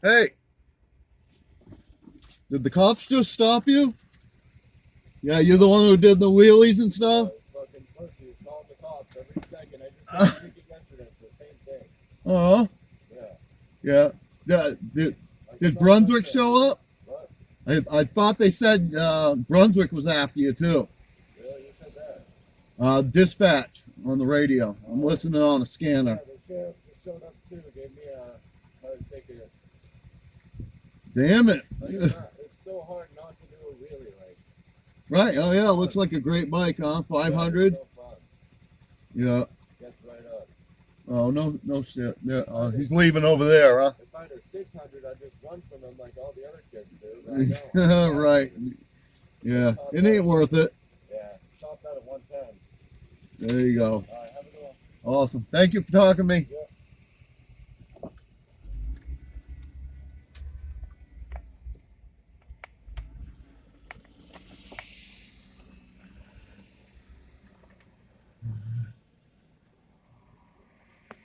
Hey, did the cops just stop you? Yeah, you're the one who did the wheelies and stuff? Fucking pussy is calling the cops every second. I just got a ticket yesterday for the same thing. Uh-huh. Yeah. Yeah. Yeah. Did Brunswick show up? I thought they said Brunswick was after you too. Really? You said that? Dispatch on the radio. I'm listening on a scanner. Yeah, the sheriff just showed up too. Gave me a ticket. Damn it. It's so hard not to do a wheelie. Like, Right. Oh yeah. Looks like a great bike, huh? 500. so fun. Yeah. Gets right up. Oh no shit. Yeah. He's leaving over there, huh? If I had a 600, I'd just run from him like all the other kids do. But I don't. Right. Yeah. It ain't worth it. Yeah. Stopped out at 110. There you go. All right. Have a good one. Awesome. Thank you for talking to me. Yeah.